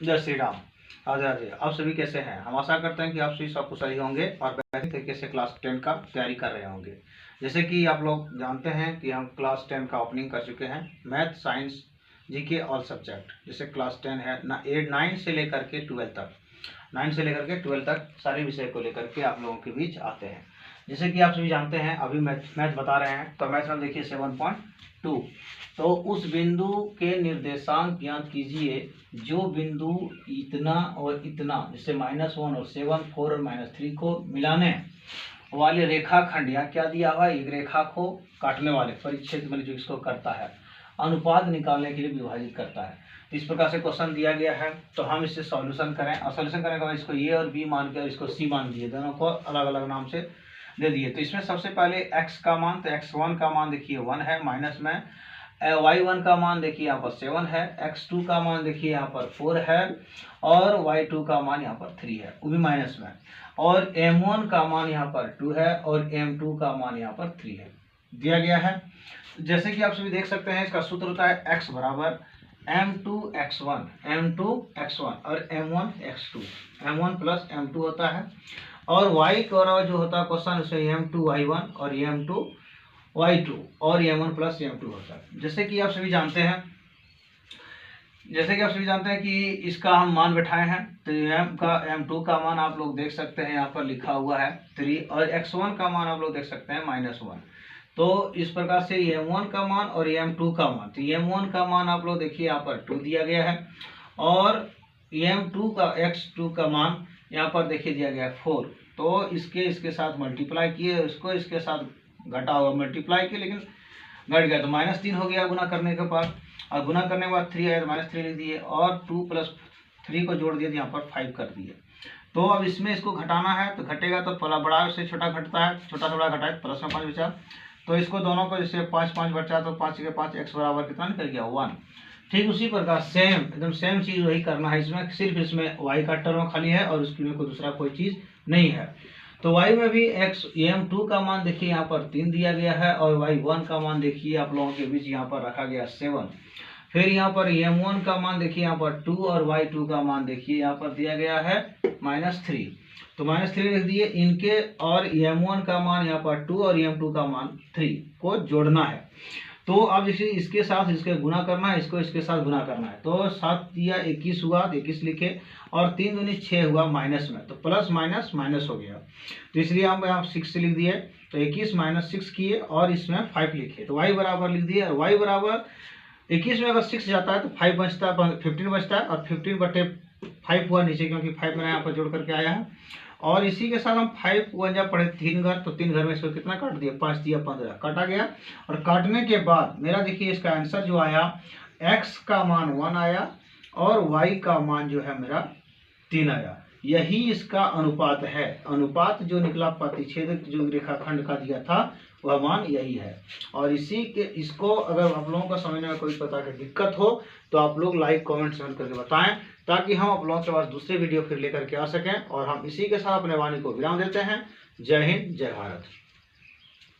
जय श्री राम। राधे राधे। आप सभी कैसे हैं? हम आशा करते हैं कि आप सभी सब कुछ सही होंगे और बेहतरीन तरीके से क्लास 10 का तैयारी कर रहे होंगे। जैसे कि आप लोग जानते हैं कि हम क्लास 10 का ओपनिंग कर चुके हैं। Math, science, GK all subject. जैसे क्लास 10 है ना, 9 से लेकर के 12 तक, 9 से लेकर के 12 तक सारे विषय को लेकर के आप लोगों के बीच आते हैं। जैसे कि आप सभी जानते हैं, अभी मैथ बता रहे हैं, तो मैथ में देखिए 7.2। तो उस बिंदु के निर्देशांक ज्ञात कीजिए जो बिंदु इतना और इतना, जैसे -1 और 7, 4 और -3 को मिलाने वाले रेखाखंड, या क्या दिया हुआ है, एक रेखा को काटने वाले परिच्छेद में जो इसको करता है, अनुपात निकालने के लिए विभाजित करता है। तो इस प्रकार से क्वेश्चन दिया गया है, तो हम इससे सॉल्यूशन करें, और सॉल्यूशन करने के बाद इसको ए और बी मान कर इसको सी मान दिए, दोनों को अलग अलग नाम से दे दिए। तो इसमें सबसे पहले x का मान, तो x1 का मान देखिए 1 है, माइनस में y1 का मान देखिए यहाँ पर 7 है, x2 का मान देखिए यहाँ पर 4 है, और y2 का मान यहाँ पर 3 है, वो भी माइनस में, और m1 का मान यहाँ पर 2 है, और m2 का मान यहाँ पर 3 है, दिया गया है। जैसे कि आप सभी देख सकते हैं, इसका सूत्र होता है x बराबर m2x1 और m1x2, m1 प्लस m2 होता है, और y का जो होता है क्वेश्चन, उसमें m2y1 और m2y2 और m1 प्लस m2 होता है। जैसे कि आप सभी जानते हैं कि इसका हम मान बैठाए हैं, तो m2 का मान आप लोग देख सकते हैं, यहाँ पर लिखा हुआ है 3, और x1 का मान आप लोग देख सकते हैं -1। तो इस प्रकार से m1 का मान और m2 का मान, तो m1 का मान आप लोग देखिए यहाँ पर 2 दिया गया है, और x2 का मान यहाँ पर देखिए दिया गया है 4। तो इसके साथ मल्टीप्लाई किए, इसको इसके साथ घटा हुआ मल्टीप्लाई किए, लेकिन घट गया तो -3 हो गया गुना करने के बाद, और गुना करने के बाद 3 आया तो -3 लिख दिए, और 2 + 3 को जोड़ दिए तो यहाँ पर 5 कर दिए। तो अब इसमें इसको घटाना है, तो घटेगा तो पहला बड़ा से छोटा घटता है, छोटा से बड़ा घटाए, प्लस में 5 बचा, तो इसको दोनों को जैसे 5 5 बचा, तो 5 के 5 x बराबर कितना निकल गया 1। ठीक उसी प्रकार एकदम सेम चीज वही करना है, इसमें सिर्फ इसमें y का टर्म खाली है और उसकी में कोई दूसरा कोई चीज नहीं है। तो y में भी m2 का मान देखिए यहाँ पर 3 दिया गया है, और y1 का मान देखिए आप लोगों के बीच यहाँ पर रखा गया 7। फिर यहाँ पर m1 का मान देखिए यहाँ पर 2, और y2 का मान देखिए यहाँ पर दिया गया है -3, तो -3 लिख दिए इनके, और m1 का मान यहाँ पर 2 और m2 का मान 3 को जोड़ना है। तो अब इसे इसके साथ इसके गुना करना है, इसको इसके साथ गुना करना है, तो 7 दिया 21 हुआ, 21 लिखे, और 3 दूनी 6 हुआ माइनस में, तो प्लस माइनस माइनस हो गया, तो इसलिए हम यहाँ 6 लिख दिए, तो 21 - 6 किए, और इसमें 5 लिखे, तो y बराबर लिख दिए, और y बराबर 21 में अगर 6 जाता है तो 5 बचता है, 15 बचता है, और 15/5 हुआ नीचे, क्योंकि 5 मैंने यहाँ पर जोड़ करके आया है, और इसी के साथ हम 5 × 1 पढ़े 3 घर, तो 3 घर में इसको कितना काट दिया, 5 दिया 15, काटा गया। और काटने के बाद मेरा देखिए इसका आंसर जो आया, x का मान 1 आया, और y का मान जो है मेरा 3 आया। यही इसका अनुपात है, अनुपात जो निकला प्रतिच्छेद जो रेखाखंड का दिया था वह मान यही है। और इसको अगर आप लोगों को समझने में कोई प्रकार की दिक्कत हो तो आप लोग लाइक कमेंट सेंड करके बताएं, ताकि हम आप लोगों के पास दूसरे वीडियो फिर लेकर के आ सकें। और हम इसी के साथ अपने वाणी को विराम देते हैं। जय हिंद, जय भारत।